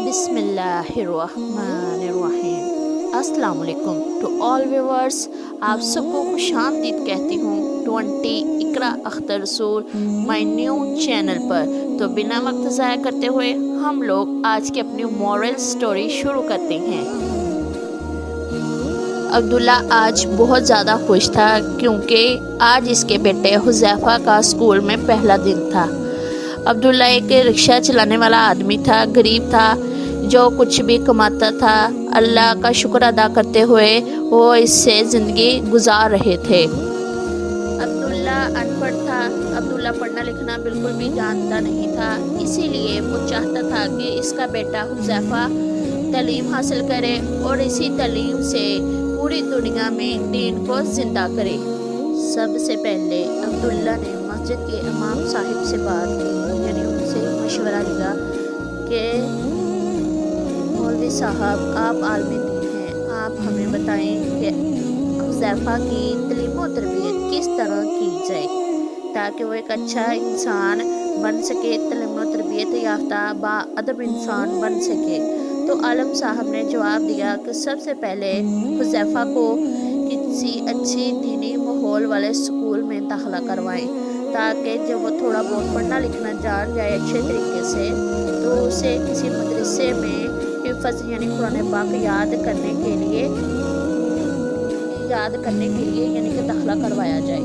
बिस्मिल्लाहिर्रहमानिर्रहीम। अस्सलाम वालेकुम टू ऑल व्यूअर्स। आप सबको खुशामदीद कहती हूँ 20 इकरा अख्तर रसूल माय न्यू चैनल पर। तो बिना वक्त ज़ाया करते हुए हम लोग आज की अपनी मॉरल स्टोरी शुरू करते हैं। अब्दुल्ला आज बहुत ज़्यादा खुश था क्योंकि आज इसके बेटे हुज़ैफ़ा का स्कूल में पहला दिन था। अब्दुल्ला एक रिक्शा चलाने वाला आदमी था, गरीब था, जो कुछ भी कमाता था। अल्लाह का शुक्र अदा करते हुए वो इससे ज़िंदगी गुजार रहे थे। अब्दुल्ला अनपढ़ था। अब्दुल्ला पढ़ना लिखना बिल्कुल भी जानता नहीं था, इसीलिए वो चाहता था कि इसका बेटा हुज़ैफ़ा तालीम हासिल करे और इसी तालीम से पूरी दुनिया में दीन को ज़िंदा करे। सबसे पहले अब्दुल्ला ने मस्जिद के इमाम साहिब से बात की, यानी उनसे मशवरा लिया कि मौलवी साहब, आप आलिम दीन हैं, आप हमें बताएं कि हुज़ैफ़ा की तालीम और तरबियत किस तरह की जाए ताकि वो एक अच्छा इंसान बन सके, तालीम और तरबियत याफ्ता बाअदब इंसान बन सके। तो आलम साहब ने जवाब दिया कि सबसे पहले हुज़ैफ़ा को किसी अच्छी दीनी माहौल वाले स्कूल में दाखिला करवाएं ताकि जब वो थोड़ा बहुत पढ़ना लिखना जान जाए अच्छे तरीके से, तो उसे किसी मदरसे में हिफ़्ज़ यानी कुरान पाक याद करने के लिए यानी कि दाखिला करवाया जाए।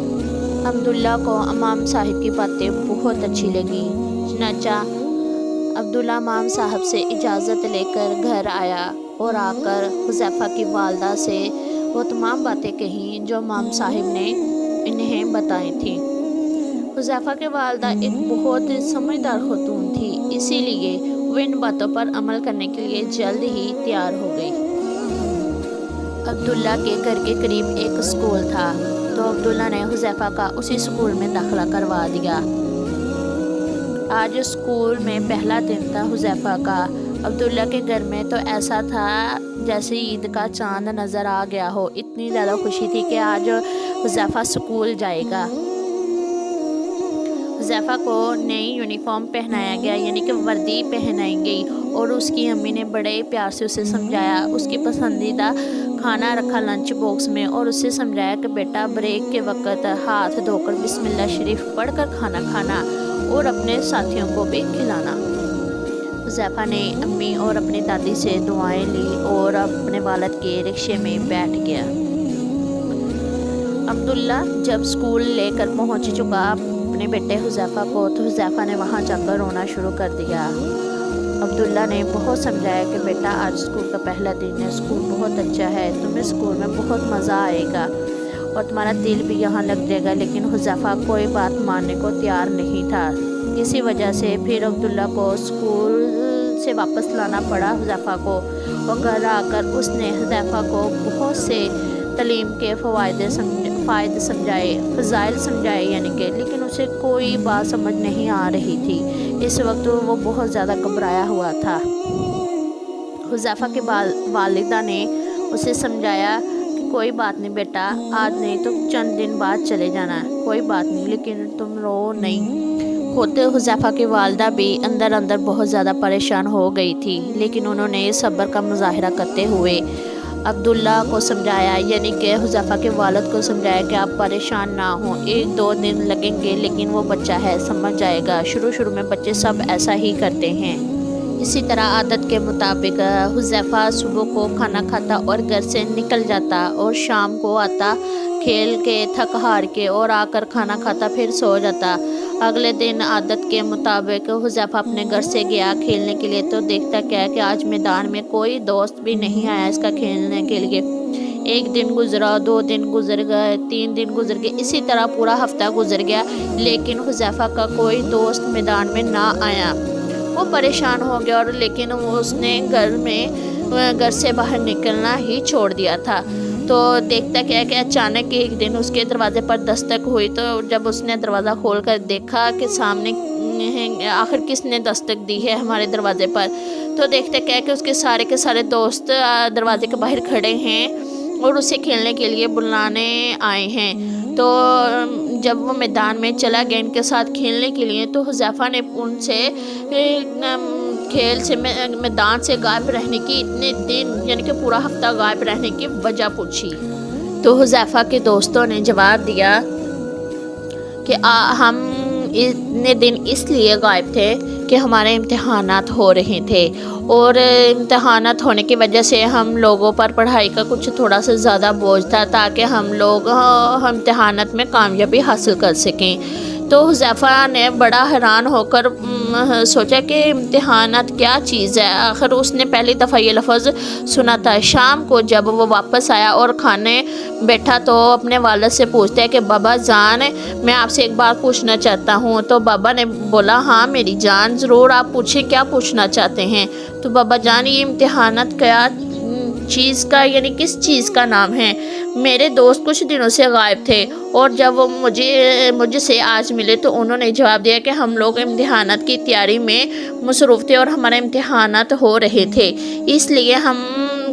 अब्दुल्ला को इमाम साहिब की बातें बहुत अच्छी लगी। चनाचा अब्दुल्ला इमाम साहब से इजाज़त लेकर घर आया और आकर हुज़ैफ़ा की वालदा से वो तमाम बातें कहीं जो इमाम साहिब ने इन्हें बताई थी। हुज़ैफ़ा के वालदा एक बहुत समझदार खातून थी, इसीलिए वो इन बातों पर अमल करने के लिए जल्द ही तैयार हो गई। अब्दुल्ला के घर के करीब एक स्कूल था, तो अब्दुल्ला ने हुज़ैफ़ा का उसी स्कूल में दाखिला करवा दिया। आज स्कूल में पहला दिन था हुज़ैफ़ा का। अब्दुल्ला के घर में तो ऐसा था जैसे ईद का चांद नज़र आ गया हो। इतनी ज़्यादा खुशी थी कि आज हुज़ैफ़ा स्कूल जाएगा। हुज़ैफ़ा को नई यूनिफॉर्म पहनाया गया, यानी कि वर्दी पहनाई गई, और उसकी अम्मी ने बड़े प्यार से उसे समझाया। उसकी पसंदीदा खाना रखा लंच बॉक्स में और उसे समझाया कि बेटा ब्रेक के वक्त हाथ धोकर बिस्मिल्लाह शरीफ पढ़कर खाना खाना और अपने साथियों को भी खिलाना। हुज़ैफ़ा ने अम्मी और अपनी दादी से दुआएं ली और अपने वालिद के रिक्शे में बैठ गया। अब्दुल्ला जब स्कूल लेकर पहुंच चुका अपने बेटे हुज़ैफ़ा को, तो हुज़ैफ़ा ने वहां जाकर रोना शुरू कर दिया। अब्दुल्ला ने बहुत समझाया कि बेटा आज स्कूल का पहला दिन है, स्कूल बहुत अच्छा है, तुम्हें स्कूल में बहुत मज़ा आएगा और तुम्हारा दिल भी यहाँ लग जाएगा। लेकिन हुज़ैफ़ा कोई बात मानने को तैयार नहीं था। इसी वजह से फिर अब्दुल्ला को स्कूल से वापस लाना पड़ा हुज़ैफ़ा को, और घर आकर उसने हुज़ैफ़ा को बहुत से तालीम के फ़ायदे समझाए यानी कि, लेकिन उसे कोई बात समझ नहीं आ रही थी। इस वक्त वो बहुत ज़्यादा घबराया हुआ था। हुज़ैफ़ा के वालिदा ने उसे समझाया कि कोई बात नहीं बेटा, आज नहीं तो चंद दिन बाद चले जाना, कोई बात नहीं, लेकिन तुम रो नहीं। खुद हुज़ैफ़ा की वालिदा भी अंदर अंदर बहुत ज़्यादा परेशान हो गई थी, लेकिन उन्होंने सब्र का मुज़ाहिरा करते हुए अब्दुल्ला को समझाया, यानी कि हुज़ैफ़ा के वालिद को समझाया कि आप परेशान ना हों, 1-2 दिन लगेंगे, लेकिन वो बच्चा है, समझ जाएगा। शुरू में बच्चे सब ऐसा ही करते हैं। इसी तरह आदत के मुताबिक हुज़ैफ़ा सुबह को खाना खाता और घर से निकल जाता और शाम को आता खेल के थक हार के और आकर खाना खाता फिर सो जाता। अगले दिन आदत के मुताबिक हुज़ैफ़ा अपने घर से गया खेलने के लिए, तो देखता क्या है कि आज मैदान में कोई दोस्त भी नहीं आया इसका खेलने के लिए। 1 दिन गुजरा, 2 दिन गुजर गए, 3 दिन गुजर गए, इसी तरह पूरा हफ्ता गुजर गया, लेकिन हुज़ैफ़ा का कोई दोस्त मैदान में ना आया। वो परेशान हो गया और लेकिन उसने घर से बाहर निकलना ही छोड़ दिया था। तो देखता क्या है कि अचानक एक दिन उसके दरवाज़े पर दस्तक हुई। तो जब उसने दरवाज़ा खोलकर देखा कि सामने आखिर किसने दस्तक दी है हमारे दरवाज़े पर, तो देखता क्या है कि उसके सारे के सारे दोस्त दरवाज़े के बाहर खड़े हैं और उसे खेलने के लिए बुलाने आए हैं। तो जब वो मैदान में चला गया इनके साथ खेलने के लिए, तो हुज़ैफ़ा ने उनसे کھیل سے میدان سے غائب رہنے کی اتنے دن یعنی کہ پورا ہفتہ غائب رہنے کی وجہ پوچھی تو حذیفہ کے دوستوں نے جواب دیا کہ ہم اتنے دن اس لیے غائب تھے کہ ہمارے امتحانات ہو رہے تھے اور امتحانات ہونے کی وجہ سے ہم لوگوں پر پڑھائی کا کچھ تھوڑا سا زیادہ بوجھ تھا تاکہ ہم لوگ امتحانات میں کامیابی حاصل کر سکیں۔ تو حذیفہ نے بڑا حیران ہو کر سوچا کہ امتحانات کیا چیز ہے، آخر اس نے پہلی دفعہ یہ لفظ سنا تھا۔ شام کو جب وہ واپس آیا اور کھانے بیٹھا تو اپنے والد سے پوچھتا ہے کہ بابا جان میں آپ سے ایک بات پوچھنا چاہتا ہوں۔ تو بابا نے بولا ہاں میری جان ضرور آپ پوچھیں، کیا پوچھنا چاہتے ہیں؟ تو بابا جان یہ امتحانات کیا چیز کا یعنی کس چیز کا نام ہے؟ میرے دوست کچھ دنوں سے غائب تھے اور جب وہ مجھ سے آج ملے تو انہوں نے جواب دیا کہ ہم لوگ امتحانات کی تیاری میں مصروف تھے اور ہمارے امتحانات ہو رہے تھے، اس لیے ہم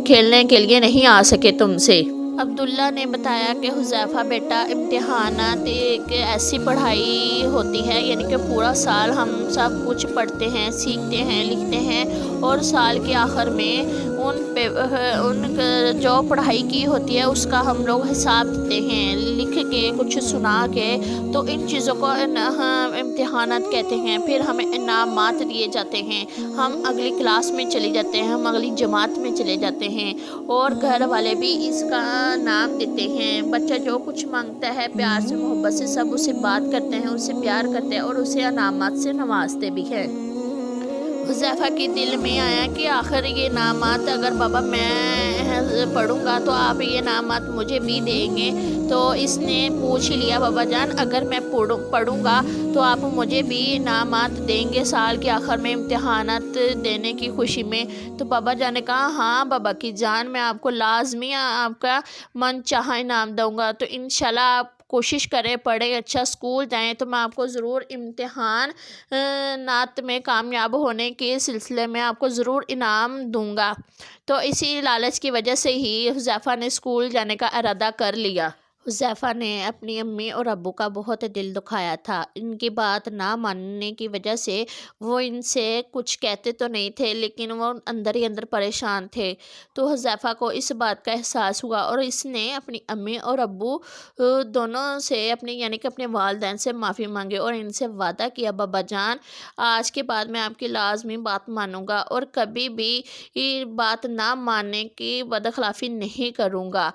کھیلنے کے لیے نہیں آ سکے تم سے۔ عبداللہ نے بتایا کہ حذیفہ بیٹا امتحانات ایک ایسی پڑھائی ہوتی ہے یعنی کہ پورا سال ہم سب کچھ پڑھتے ہیں، سیکھتے ہیں، لکھتے ہیں اور سال کے آخر میں ان جو پڑھائی کی ہوتی ہے اس کا ہم لوگ حساب دیتے ہیں لکھ کے کچھ سنا کے، تو ان چیزوں کو امتحانات کہتے ہیں۔ پھر ہمیں انعامات دیے جاتے ہیں، ہم اگلی کلاس میں چلے جاتے ہیں، ہم اگلی جماعت میں چلے جاتے ہیں اور گھر والے بھی اس کا نام دیتے ہیں۔ بچہ جو کچھ مانگتا ہے پیار سے محبت سے سب اسے بات کرتے ہیں، اسے پیار کرتے ہیں اور اسے انعامات سے نوازتے بھی ہیں۔ حذیفہ کے دل میں آیا کہ آخر یہ انعامات اگر بابا میں پڑھوں گا تو آپ یہ انعامات مجھے بھی دیں گے، تو اس نے پوچھ لیا بابا جان اگر میں پڑھوں گا تو آپ مجھے بھی انعامات دیں گے سال کے آخر میں امتحانات دینے کی خوشی میں؟ تو بابا جان نے کہا ہاں بابا کی جان میں آپ کو لازمی آپ کا من چاہا انعام دوں گا، تو انشاءاللہ آپ کوشش کریں، پڑھیں، اچھا اسکول جائیں تو میں آپ کو ضرور امتحانات میں کامیاب ہونے کے سلسلے میں آپ کو ضرور انعام دوں گا۔ تو اسی لالچ کی وجہ سے ہی حذیفہ نے اسکول جانے کا ارادہ کر لیا۔ حذیفہ نے اپنی امی اور ابو کا بہت دل دکھایا تھا، ان کی بات نہ ماننے کی وجہ سے وہ ان سے کچھ کہتے تو نہیں تھے لیکن وہ اندر ہی اندر پریشان تھے۔ تو حذیفہ کو اس بات کا احساس ہوا اور اس نے اپنی امی اور ابو دونوں سے یعنی کہ اپنے والدین سے معافی مانگی اور ان سے وعدہ کیا بابا جان آج کے بعد میں آپ کی لازمی بات مانوں گا اور کبھی بھی بات نہ ماننے کی بدخلافی نہیں کروں گا۔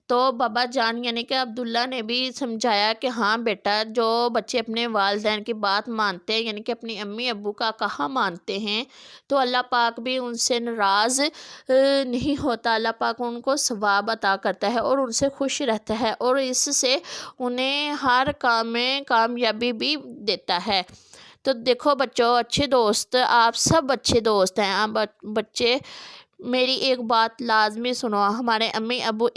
تو بابا جان یعنی کہ عبداللہ نے بھی سمجھایا کہ ہاں بیٹا جو بچے اپنے والدین کی بات مانتے ہیں یعنی کہ اپنی امی ابو کا کہا مانتے ہیں تو اللہ پاک بھی ان سے ناراض نہیں ہوتا، اللہ پاک ان کو ثواب عطا کرتا ہے اور ان سے خوش رہتا ہے اور اس سے انہیں ہر کام میں کامیابی بھی دیتا ہے۔ تو دیکھو بچوں، اچھے دوست آپ سب اچھے دوست ہیں، آپ بچے میری ایک بات لازمی سنو، ہمارے امی ابو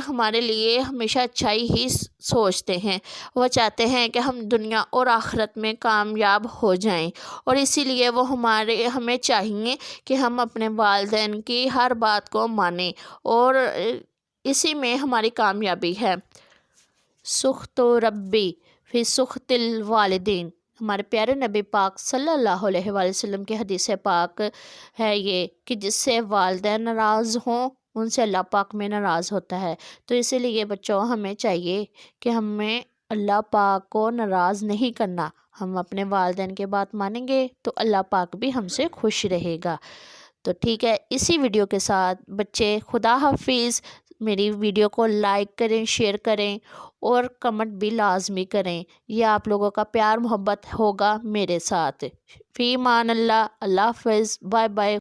ہمارے لیے ہمیشہ اچھائی ہی سوچتے ہیں، وہ چاہتے ہیں کہ ہم دنیا اور آخرت میں کامیاب ہو جائیں اور اسی لیے وہ ہمیں چاہیے کہ ہم اپنے والدین کی ہر بات کو مانیں اور اسی میں ہماری کامیابی ہے۔ سخط ربی فی سخط الوالدین، ہمارے پیارے نبی پاک صلی اللہ علیہ وآلہ وسلم کی حدیث پاک ہے یہ کہ جس سے والدین ناراض ہوں ان سے اللہ پاک میں ناراض ہوتا ہے۔ تو اسی لیے بچوں ہمیں چاہیے کہ ہمیں اللہ پاک کو ناراض نہیں کرنا، ہم اپنے والدین کے بات مانیں گے تو اللہ پاک بھی ہم سے خوش رہے گا۔ تو ٹھیک ہے، اسی ویڈیو کے ساتھ بچے خدا حافظ۔ میری ویڈیو کو لائک کریں، شیئر کریں اور کمنٹ بھی لازمی کریں، یہ آپ لوگوں کا پیار محبت ہوگا میرے ساتھ۔ فی امان اللہ، اللہ حافظ، بائے بائے۔